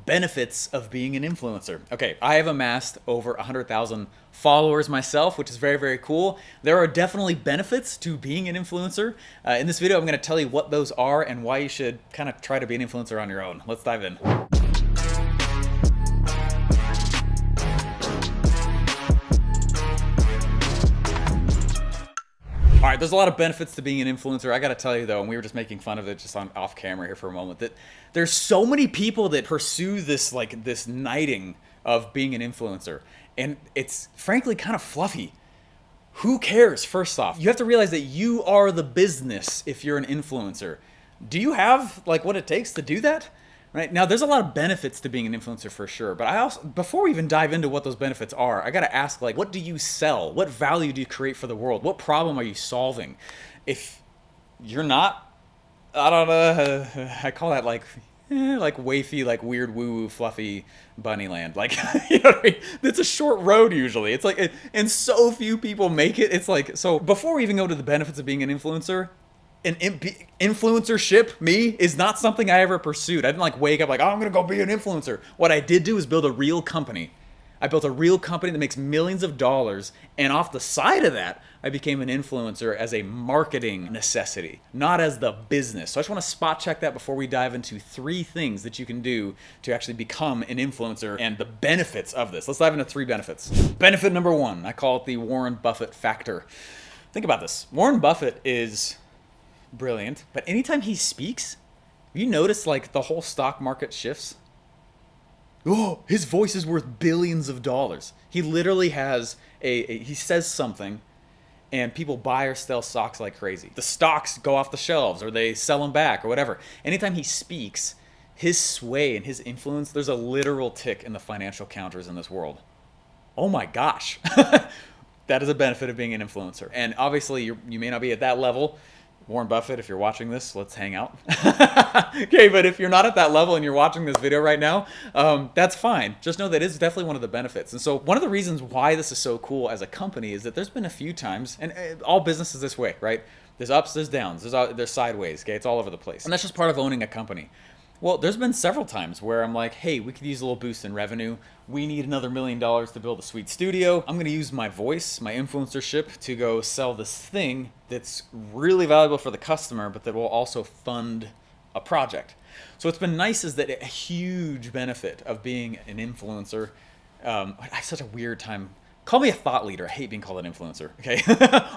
benefits of being an influencer. Okay, I have amassed over 100,000 followers myself, which is very, very cool. There are definitely benefits to being an influencer. In this video, I'm going to tell you what those are and why you should kind of try to be an influencer on your own. Let's dive in. All right, there's a lot of benefits to being an influencer. I got to tell you though, and we were just making fun of it just on off camera here for a moment, that there's so many people that pursue this this knighting of being an influencer, and it's frankly kind of fluffy. Who cares? First off, you have to realize that you are the business if you're an influencer. Do you have what it takes to do that? Right now, there's a lot of benefits to being an influencer for sure, but I also, before we even dive into what those benefits are, I got to ask, what do you sell? What value do you create for the world? What problem are you solving? If you're not, I don't know, I call that wafy, weird woo-woo fluffy bunny land. You know what I mean? It's a short road usually. It's and so few people make it. It's so before we even go to the benefits of being an influencer, influencership, is not something I ever pursued. I didn't wake up I'm gonna go be an influencer. What I did do is build a real company. I built a real company that makes millions of dollars, and off the side of that, I became an influencer as a marketing necessity, not as the business. So I just want to spot check that before we dive into 3 things that you can do to actually become an influencer and the benefits of this. Let's dive into 3 benefits. Benefit number 1, I call it the Warren Buffett factor. Think about this. Warren Buffett is brilliant, but anytime he speaks, you notice the whole stock market shifts. Oh, his voice is worth billions of dollars. He literally has he says something and people buy or sell stocks like crazy. The stocks go off the shelves or they sell them back or whatever. Anytime he speaks, his sway and his influence, there's a literal tick in the financial counters in this world. Oh my gosh. That is a benefit of being an influencer. And obviously you may not be at that level. Warren Buffett, if you're watching this, let's hang out. Okay, but if you're not at that level and you're watching this video right now, that's fine. Just know that it's definitely one of the benefits. And so one of the reasons why this is so cool as a company is that there's been a few times, and all business is this way, right? There's ups, there's downs, there's sideways, okay? It's all over the place. And that's just part of owning a company. Well, there's been several times where I'm like, hey, we could use a little boost in revenue. We need another $1 million to build a sweet studio. I'm going to use my voice, my influencership, to go sell this thing that's really valuable for the customer, but that will also fund a project. So what's been nice is that a huge benefit of being an influencer, I have such a weird time. Call me a thought leader. I hate being called an influencer, okay?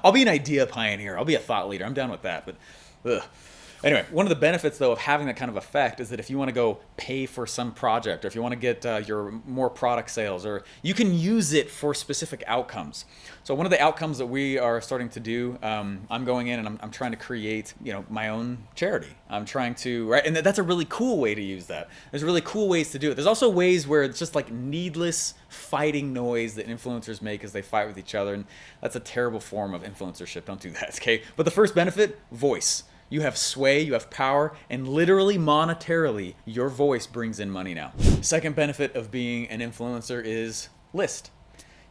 I'll be an idea pioneer. I'll be a thought leader. I'm down with that, but ugh. Anyway, one of the benefits, though, of having that kind of effect is that if you want to go pay for some project, or if you want to get your more product sales, or you can use it for specific outcomes. So one of the outcomes that we are starting to do, I'm going in and I'm trying to create, my own charity. I'm trying to, right? And that's a really cool way to use that. There's really cool ways to do it. There's also ways where it's just needless fighting noise that influencers make as they fight with each other. And that's a terrible form of influencership. Don't do that, okay? But the first benefit, voice. You have sway, you have power, and literally monetarily, your voice brings in money now. Second benefit of being an influencer is list.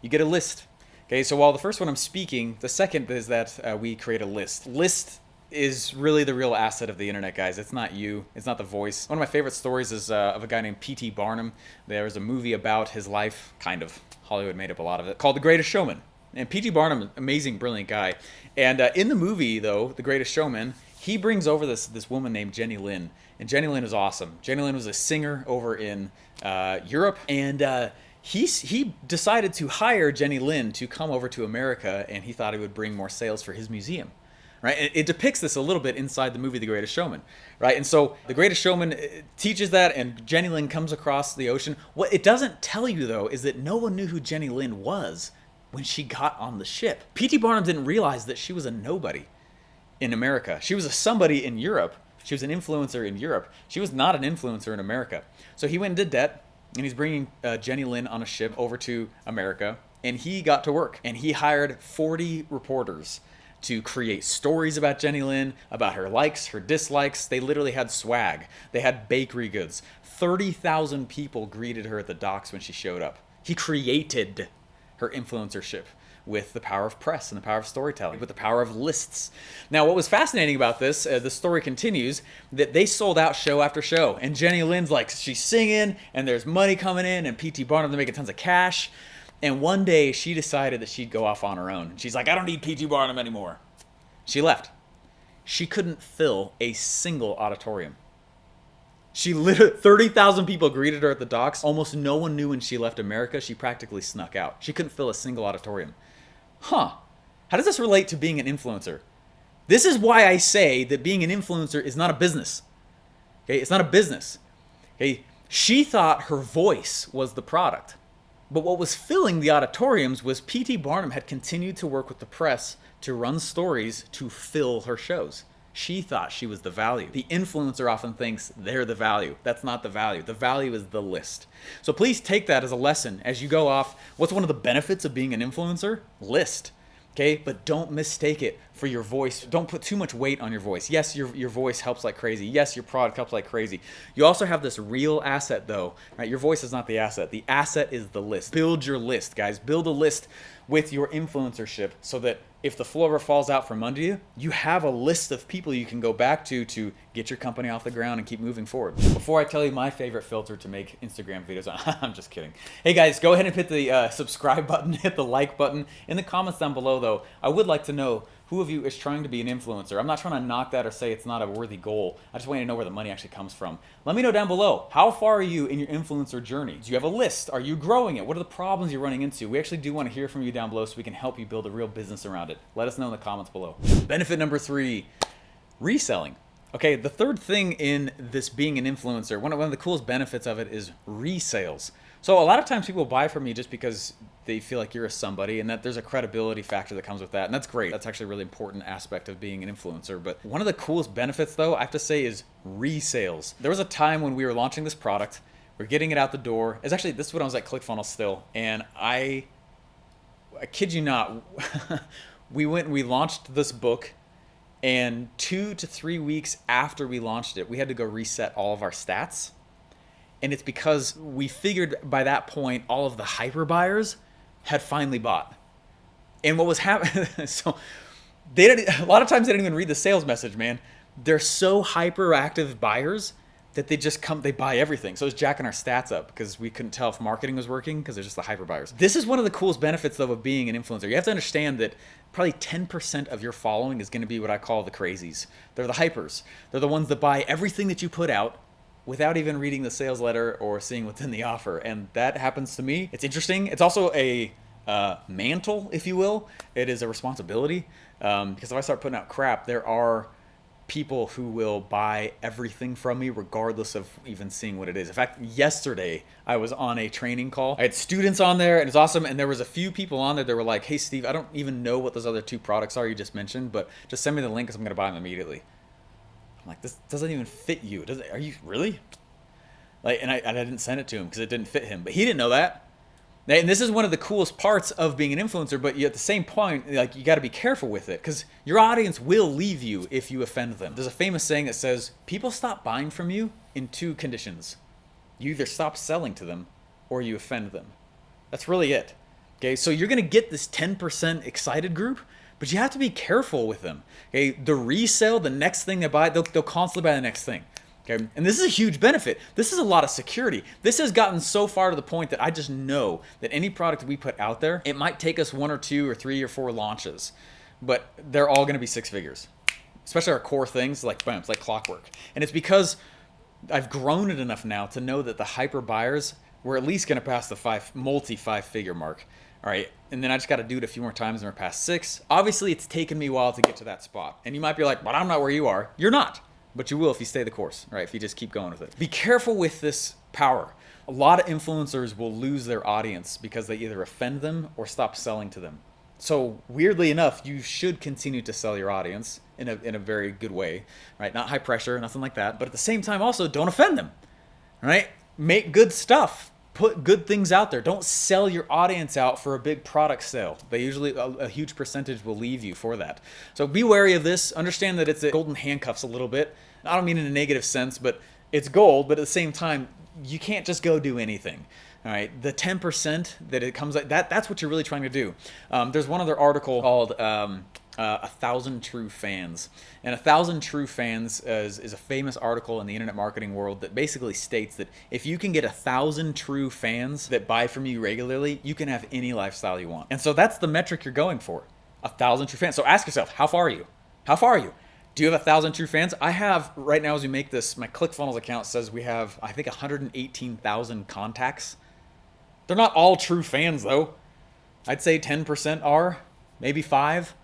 You get a list. Okay, so while the first one I'm speaking, the second is that we create a list. List is really the real asset of the internet, guys. It's not you. It's not the voice. One of my favorite stories is of a guy named P.T. Barnum. There was a movie about his life, kind of. Hollywood made up a lot of it, called The Greatest Showman. And P.T. Barnum, amazing, brilliant guy. And in the movie, though, The Greatest Showman, he brings over this woman named Jenny Lin. And Jenny Lin is awesome. Jenny Lin was a singer over in Europe. And he decided to hire Jenny Lin to come over to America, and he thought it would bring more sales for his museum. Right? And it depicts this a little bit inside the movie The Greatest Showman. Right? And so The Greatest Showman teaches that, and Jenny Lin comes across the ocean. What it doesn't tell you, though, is that no one knew who Jenny Lin was when she got on the ship. P.T. Barnum didn't realize that she was a nobody in America. She was a somebody in Europe. She was an influencer in Europe. She was not an influencer in America. So he went and did that, and he's bringing Jenny Lin on a ship over to America, and he got to work. And he hired 40 reporters to create stories about Jenny Lin, about her likes, her dislikes. They literally had swag. They had bakery goods. 30,000 people greeted her at the docks when she showed up. He created her influencership with the power of press and the power of storytelling, with the power of lists. Now, what was fascinating about this, the story continues, that they sold out show after show. And Jenny Lynn's like, she's singing, and there's money coming in, and P.T. Barnum, they're making tons of cash. And one day, she decided that she'd go off on her own. She's like, I don't need P.T. Barnum anymore. She left. She couldn't fill a single auditorium. She literally, 30,000 people greeted her at the docks. Almost no one knew when she left America. She practically snuck out. She couldn't fill a single auditorium. How does this relate to being an influencer? This is why I say that being an influencer is not a business. Okay, it's not a business. Okay, she thought her voice was the product. But what was filling the auditoriums was P.T. Barnum had continued to work with the press to run stories to fill her shows. She thought she was the value. The influencer often thinks they're the value. That's not the value. The value is the list. So please take that as a lesson as you go off. What's one of the benefits of being an influencer? List. Okay, but don't mistake it for your voice. Don't put too much weight on your voice. Yes, your voice helps like crazy. Yes, your product helps like crazy. You also have this real asset though, right? Your voice is not the asset. The asset is the list. Build your list, guys. Build a list with your influencership so that if the floor ever falls out from under you, you have a list of people you can go back to get your company off the ground and keep moving forward. Before I tell you my favorite filter to make Instagram videos on, I'm just kidding. Hey guys, go ahead and hit the subscribe button, hit the like button. In the comments down below though, I would like to know who of you is trying to be an influencer. I'm not trying to knock that or say it's not a worthy goal. I just want you to know where the money actually comes from. Let me know down below, how far are you in your influencer journey? Do you have a list? Are you growing it? What are the problems you're running into? We actually do want to hear from you down below so we can help you build a real business around it. Let us know in the comments below. Benefit number 3, reselling. Okay, the third thing in this being an influencer, one of the coolest benefits of it is resales. So a lot of times people buy from me just because they feel like you're a somebody and that there's a credibility factor that comes with that. And that's great. That's actually a really important aspect of being an influencer. But one of the coolest benefits though, I have to say, is resales. There was a time when we were launching this product, we're getting it out the door. It's actually, this is when I was at ClickFunnels still. And I kid you not, we went and we launched this book, and 2 to 3 weeks after we launched it, we had to go reset all of our stats. And it's because we figured by that point, all of the hyper buyers had finally bought. And what was happening, so a lot of times they didn't even read the sales message, man. They're so hyperactive buyers that they buy everything. So it's jacking our stats up because we couldn't tell if marketing was working because they're just the hyper buyers. This is one of the coolest benefits though of being an influencer. You have to understand that probably 10% of your following is going to be what I call the crazies. They're the hypers. They're the ones that buy everything that you put out without even reading the sales letter or seeing what's in the offer. And that happens to me. It's interesting. It's also a mantle, if you will. It is a responsibility because if I start putting out crap, there are people who will buy everything from me regardless of even seeing what it is. In fact, yesterday I was on a training call. I had students on there and it's awesome. And there was a few people on there that were like, hey Steve, I don't even know what those other 2 products are you just mentioned, but just send me the link because I'm going to buy them immediately. I'm like, this doesn't even fit you. Are you really? Like, and I didn't send it to him because it didn't fit him, but he didn't know that. And this is one of the coolest parts of being an influencer, but at the same point, like, you got to be careful with it because your audience will leave you if you offend them. There's a famous saying that says, people stop buying from you in 2 conditions. You either stop selling to them or you offend them. That's really it. Okay, so you're going to get this 10% excited group, but you have to be careful with them. Okay, the resale, the next thing they buy, they'll constantly buy the next thing. Okay, and this is a huge benefit. This is a lot of security. This has gotten so far to the point that I just know that any product we put out there, it might take us 1 or 2 or 3 or 4 launches, but they're all going to be 6 figures. Especially our core things, like bam, it's like clockwork. And it's because I've grown it enough now to know that the hyper buyers, we're at least going to pass the multi 5-figure mark. All right, and then I just got to do it a few more times and we're past 6. Obviously, it's taken me a while to get to that spot. And you might be like, but I'm not where you are. You're not. But you will if you stay the course, right? If you just keep going with it. Be careful with this power. A lot of influencers will lose their audience because they either offend them or stop selling to them. So weirdly enough, you should continue to sell your audience in a very good way, right? Not high pressure, nothing like that. But at the same time, also don't offend them, right? Make good stuff. Put good things out there. Don't sell your audience out for a big product sale. They usually, a huge percentage will leave you for that. So be wary of this. Understand that it's a golden handcuffs a little bit. I don't mean in a negative sense, but it's gold. But at the same time, you can't just go do anything. All right, the 10% that it comes like that's what you're really trying to do. There's one other article called 1,000 True Fans. And 1,000 True Fans is a famous article in the internet marketing world that basically states that if you can get 1,000 true fans that buy from you regularly, you can have any lifestyle you want. And so that's the metric you're going for, 1,000 true fans. So ask yourself, how far are you? How far are you? Do you have 1,000 true fans? I have, right now as we make this, my ClickFunnels account says we have, I think, 118,000 contacts. They're not all true fans though. I'd say 10% are, maybe 5,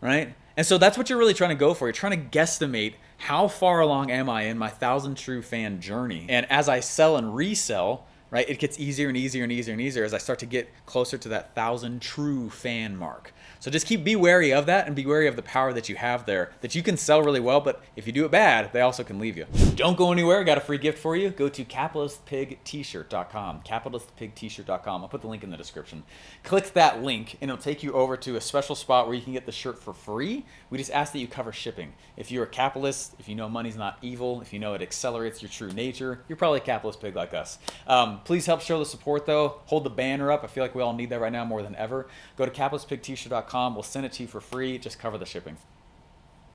right? And so that's what you're really trying to go for. You're trying to guesstimate how far along am I in my 1,000 true fan journey. And as I sell and resell, right, it gets easier and easier and easier and easier as I start to get closer to that 1,000 true fan mark. So just be wary of that, and be wary of the power that you have there, that you can sell really well, but if you do it bad, they also can leave you. Don't go anywhere. I got a free gift for you. Go to capitalistpigtshirt.com, capitalistpigtshirt.com. I'll put the link in the description. Click that link and it'll take you over to a special spot where you can get the shirt for free. We just ask that you cover shipping. If you're a capitalist, if you know money's not evil, if you know it accelerates your true nature, you're probably a capitalist pig like us. Please help show the support though. Hold the banner up. I feel like we all need that right now more than ever. Go to capitalistpigtshirt.com. We'll send it to you for free. Just cover the shipping.